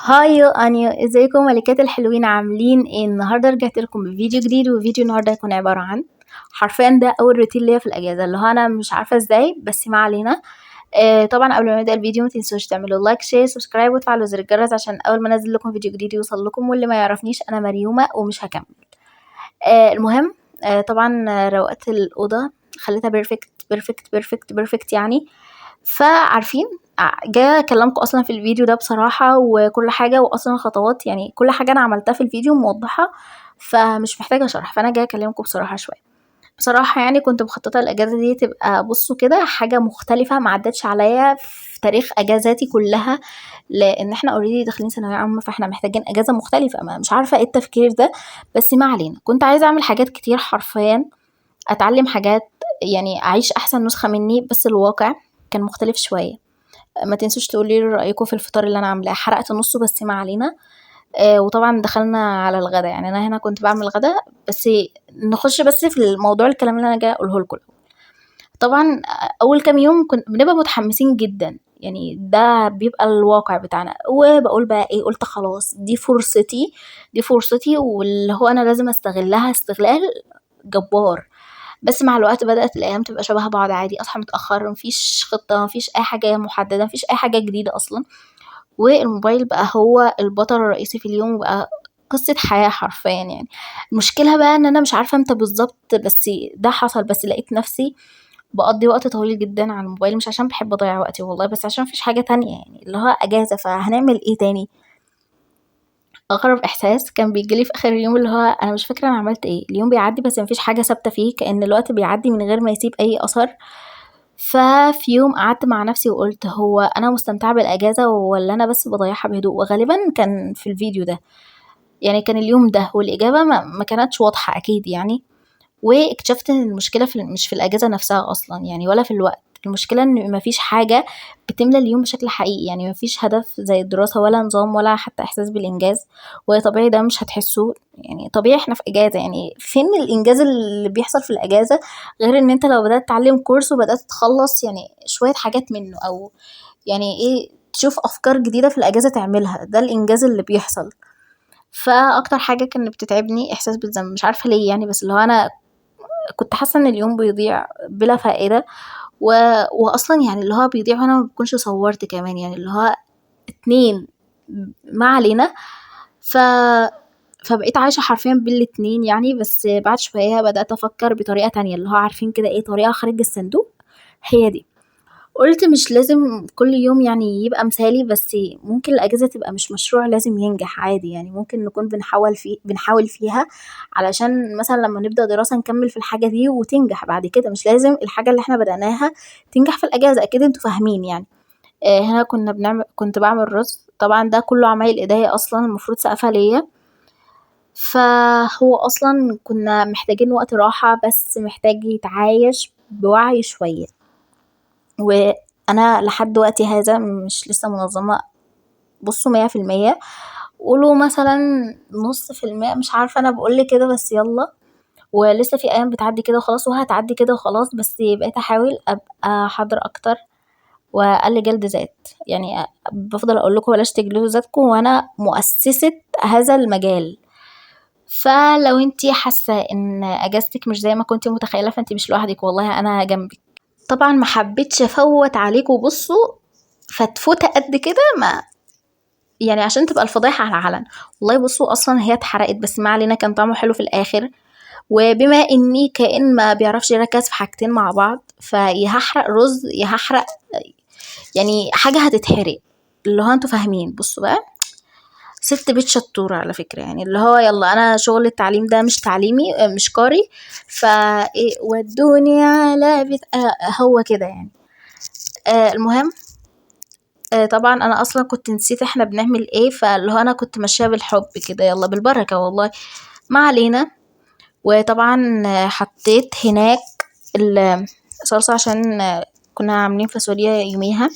هاي انيو، ازيكم ملكات الحلوين؟ عاملين ايه؟ النهارده رجعت لكم بفيديو جديد، وفيديو النهارده هيكون عباره عن حرفيا ده اول روتين ليا في الاجازه، اللي هو انا مش عارفه ازاي بس ما علينا. طبعا قبل ما نبدا الفيديو ما تنسوش تعملوا لايك شير سبسكرايب وتفعلوا زر الجرس عشان اول ما انزل لكم فيديو جديد يوصل لكم. واللي ما يعرفنيش انا مريومه ومش هكمل. المهم، طبعا روقت الاوضه، خليتها بيرفكت بيرفكت بيرفكت بيرفكت يعني. فعارفين، جايه اكلمكم اصلا في الفيديو ده بصراحه، وكل حاجه واصلا خطوات، يعني كل حاجه انا عملتها في الفيديو موضحه، فمش محتاجه شرح. فانا جايه اكلمكم بصراحه شويه. بصراحه يعني كنت مخططه الاجازه دي تبقى، بصوا كده، حاجه مختلفه ما عدتش عليا في تاريخ اجازاتي كلها، لان احنا اوريدي داخلين ثانويه عامه، فاحنا محتاجين اجازه مختلفه. ما مش عارفه ايه التفكير ده، بس ما علينا. كنت عايزه اعمل حاجات كتير حرفيا، اتعلم حاجات، يعني اعيش احسن نسخه مني، بس الواقع كان مختلف شويه. ما تنسوش تقولي لي رايكم في الفطار اللي انا عاملاه. حرقت نصه بس ما علينا. وطبعا دخلنا على الغدا، يعني انا هنا كنت بعمل غدا. بس نخش بس في الموضوع، الكلام اللي انا جاي اقوله لكم. طبعا اول كام يوم كنت بنبقى متحمسين جدا، يعني ده بيبقى الواقع بتاعنا. وبقول بقى ايه، قلت خلاص دي فرصتي، دي فرصتي، واللي هو انا لازم استغلها استغلال جبار. بس مع الوقت بدأت الأيام تبقى شبه بعض عادي، أصحى متأخر، مفيش خطة، مفيش أي حاجة محددة، مفيش أي حاجة جديدة أصلا. والموبايل بقى هو البطل الرئيسي في اليوم، وبقى قصة حياة حرفيا يعني. المشكلة بقى ان انا مش عارفة امتى بالظبط، بس ده حصل. بس لقيت نفسي بقضي وقت طويل جدا على الموبايل، مش عشان بحب اضيع وقتي والله، بس عشان مفيش حاجة تانية، يعني اللي هو اجازة فهنعمل ايه تاني. اغرب احساس كان بيجيلي في اخر اليوم، اللي هو انا مش فاكرة انا عملت ايه. اليوم بيعدي بس مفيش حاجة ثابتة فيه، كأن الوقت بيعدي من غير ما يسيب اي اثر. ففي يوم قعدت مع نفسي وقلت، هو انا مستمتعة بالاجازة ولا انا بس بضيعها بهدوء؟ وغالبا كان في الفيديو ده، يعني كان اليوم ده، والإجابة ما كانتش واضحة أكيد يعني. واكتشفت ان المشكلة مش في الأجازة نفسها أصلا يعني، ولا في الوقت. المشكلة ان مفيش حاجة بتملى اليوم بشكل حقيقي، يعني مفيش هدف زي الدراسة ولا نظام ولا حتى إحساس بالإنجاز. وطبيعي ده مش هتحسوه، يعني طبيعي احنا في إجازة، يعني فين الإنجاز اللي بيحصل في الإجازة؟ غير ان انت لو بدأت تتعلم كورس وبدأت تخلص يعني شوية حاجات منه، أو يعني ايه، تشوف أفكار جديدة في الأجازة تعملها، ده الإنجاز اللي بيحصل. فاكتر حاجة كانت بتتعبني احساس بالذنب، مش عارفة ليه يعني، بس اللي هو انا كنت حاسة ان اليوم بيضيع بلا فائدة. و... واصلا يعني اللي هو بيضيع وانا ما بكونش صورت كمان، يعني اللي هو اتنين، ما علينا. ف فبقيت عايشة حرفيا بالاتنين يعني. بس بعد شوية بدأت أفكر بطريقة تانية، اللي هو عارفين كده ايه، طريقة خارج الصندوق. هي دي. قُلت مش لازم كل يوم يعني يبقى مثالي، بس ممكن الأجازة تبقى مش مشروع لازم ينجح عادي، يعني ممكن نكون بنحاول فيها علشان مثلًا لمّا نبدأ دراسة نكمّل في الحاجة دي وتنجح بعد كده، مش لازم الحاجة اللي إحنا بدأناها تنجح في الأجازة، أكيد أنتم فاهمين يعني. هنا كنت باعمل رز، طبعًا ده كلّه عمايل إيديّا أصلًا، المفروض سقفها ليّا. فهو أصلًا كنا محتاجين وقت راحة، بس محتاج يتعايش بوعي شوية. وأنا لحد وقتي هذا مش لسه منظمة، بصوا 100%، قولوا مثلا 0.5%، مش عارفة. أنا بقول كده بس يلا. ولسه في أيام بتعدي كده وخلاص، وهتعدي كده وخلاص، بس بقيت أحاول أبقى حاضرة أكتر وأقل جلد ذات. يعني بفضل أقول لكم بلاش تجلدوا ذاتكم، وأنا مؤسسة هذا المجال. فلو انتي حاسة ان اجازتك مش زي ما كنتي متخيلة، فانتي مش لوحدك والله، انا جنبك. طبعا ما حبيتش افوت عليكم، بصوا، فتفوتة قد كده، ما يعني عشان تبقى الفضايح على العلن. والله بصوا، اصلا هي اتحرقت بس ما علينا، كان طعمه حلو في الاخر. وبما اني كائن ما بيعرفش يركز في حاجتين مع بعض، فيا هحرق رز يا هحرق، يعني حاجة هتتحرق. اللي هو انتوا فاهمين. بصوا بقى، ست بيت شطورة على فكرة، يعني اللي هو يلا، انا شغل التعليم ده مش تعليمي، مش قاري. ايه، ودوني على بيت هو كده يعني. المهم، طبعا انا اصلا كنت نسيت احنا بنعمل ايه، فاللي هو انا كنت ماشيه بالحب كده، يلا بالبركه والله. ما علينا. وطبعا حطيت هناك الصلصه، عشان كنا عاملين فاصوليا يوميها،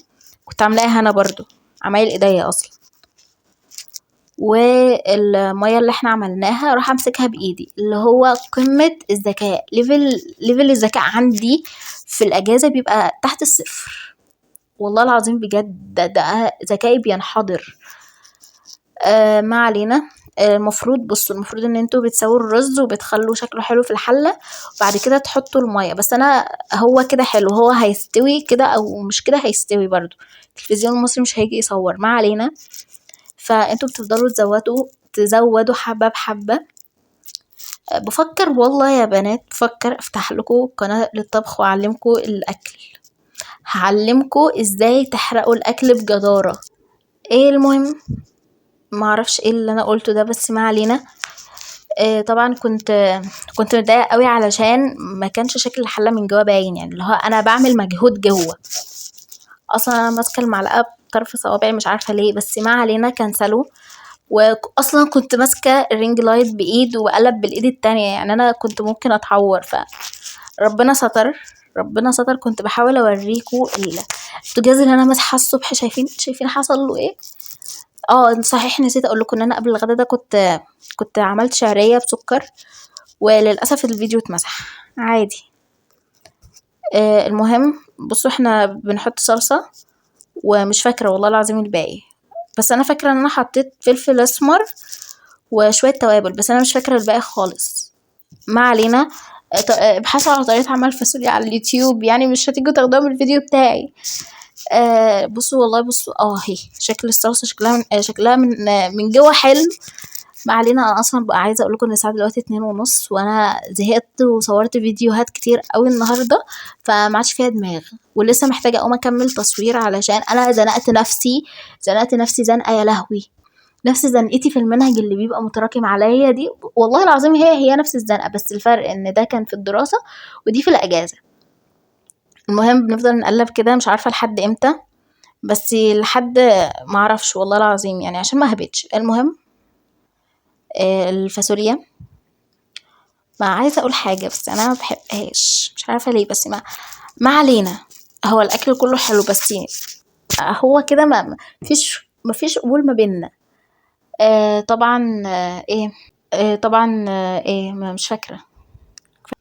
كنت عاملاها انا برضو، عمايل ايديا اصلا. والميه اللي احنا عملناها راح امسكها بايدي، اللي هو قمه الذكاء، ليفل الذكاء عندي في الاجازه بيبقى تحت الصفر. والله العظيم بجد، ده ذكائي بينحدر. ما علينا. المفروض ان انتوا بتسووا الرز وبتخلوا شكله حلو في الحله، وبعد كده تحطوا الميه. بس انا هو كده حلو، هو هيستوي كده او مش كده هيستوي برضو، التلفزيون المصري مش هيجي يصور. ما علينا. فانتوا بتفضلوا تزودوا حبه بحبه. بفكر والله يا بنات، بفكر افتح لكم قناه للطبخ واعلمكم الاكل، هعلمكم ازاي تحرقوا الاكل بجداره. ايه المهم، ما اعرفش ايه اللي انا قلته ده، بس ما علينا. طبعا كنت متضايقه قوي علشان ما كانش شكل الحله من جوه باين، يعني اللي هو انا بعمل مجهود جوه. اصلا انا ماسكه المعلقه بطرف صوابعي مش عارفه ليه، بس ما علينا كنسلوا. واصلا كنت ماسكه الرينج لايت بايد وبقلب بالايد التانية، يعني انا كنت ممكن اتعور. فربنا ستر، ربنا ستر. كنت بحاول اوريكم البوتاجاز اللي انا مسحه الصبح، شايفين حصل له ايه. صحيح نسيت اقول لكم ان انا قبل الغدا ده كنت عملت شعريه بسكر، وللاسف الفيديو اتمسح عادي. المهم بصوا، احنا بنحط صلصه، ومش فاكره والله العظيم الباقي، بس انا فاكره ان انا حطيت فلفل اسمر وشويه توابل، بس انا مش فاكره الباقي خالص. ما علينا. ابحثوا على طريقه عمل فاصوليا على اليوتيوب، يعني مش هتيجوا تاخدوها من الفيديو بتاعي. بصوا والله، بصوا اهي شكل الصلصه، شكلها من جوه حلو. ما علينا. انا اصلا بقى عايزه اقول لكم ان الساعه دلوقتي 2:30، وانا زهقت وصورت فيديوهات كتير قوي النهارده، فما عادش فيها دماغ، ولسه محتاجه اقوم اكمل تصوير علشان انا زنقت نفسي زنقه يا لهوي. نفس زنقتي في المنهج اللي بيبقى متراكم عليا دي، والله العظيم هي نفس الزنقه، بس الفرق ان ده كان في الدراسه ودي في الاجازه. المهم بنفضل نقلب كده مش عارفه لحد امتى، بس لحد ما اعرفش والله العظيم، يعني عشان ما هبتش. المهم الفاصوليا، ما عايزه اقول حاجه بس انا ما بحبهاش مش عارفه ليه، بس ما علينا. هو الاكل كله حلو، بس هو كده ما فيش قبول ما بيننا. طبعا ايه. طبعا ايه، مش فاكره.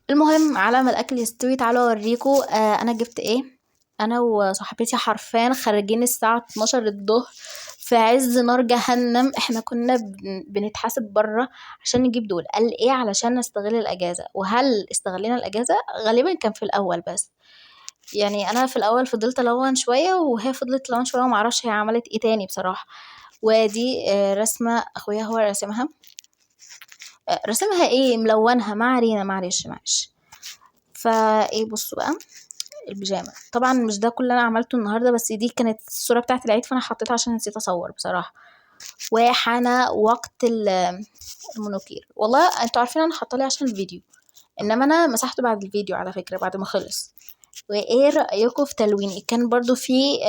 المهم على ما الاكل يستوي تعالوا اوريكم انا جبت ايه. انا وصاحبتي حرفيا خارجين الساعه 12 الظهر في عز نار جهنم. احنا كنا بنتحاسب بره عشان نجيب دول. قال ايه؟ علشان نستغل الاجازه. وهل استغلينا الاجازه؟ غالبا كان في الاول بس، يعني انا في الاول فضلت الون شويه وهي فضلت تلون شويه، ومعرفش هي عملت ايه تاني بصراحه. ودي رسمه اخويا هو راسمها. رسمها ايه، ملونها. ما علينا، معلش. فايه بصوا بقى، البيجامه طبعا مش ده كل اللي انا عملته النهارده، بس دي كانت الصوره بتاعه العيد فانا حطيتها عشان نسيت اصور بصراحه. وحان وقت المونوكير. والله انتوا عارفين انا حاطه لي عشان الفيديو، انما انا مسحته بعد الفيديو على فكره بعد ما خلص. وايه رايكم في تلويني؟ كان برضو في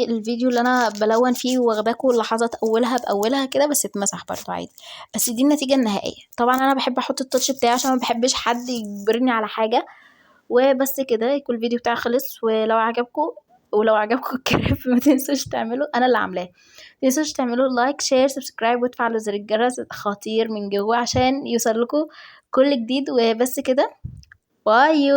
الفيديو اللي انا بلون فيه واخداكوا اللحظات اولها باولها كده، بس اتمسح برضو عادي. بس دي النتيجه النهائيه. طبعا انا بحب احط التاتش بتاعي عشان ما بحبش حد يجبرني على حاجه. وبس كده يكون الفيديو بتاعي خلص. ولو عجبكم الكليب ما تنسوش تعملوا، انا اللي عاملاه، ما تنسوش تعملوا لايك شير سبسكرايب وتفعلوا زر الجرس خطير من جوه عشان يوصل لكم كل جديد. وبس كده، بايو.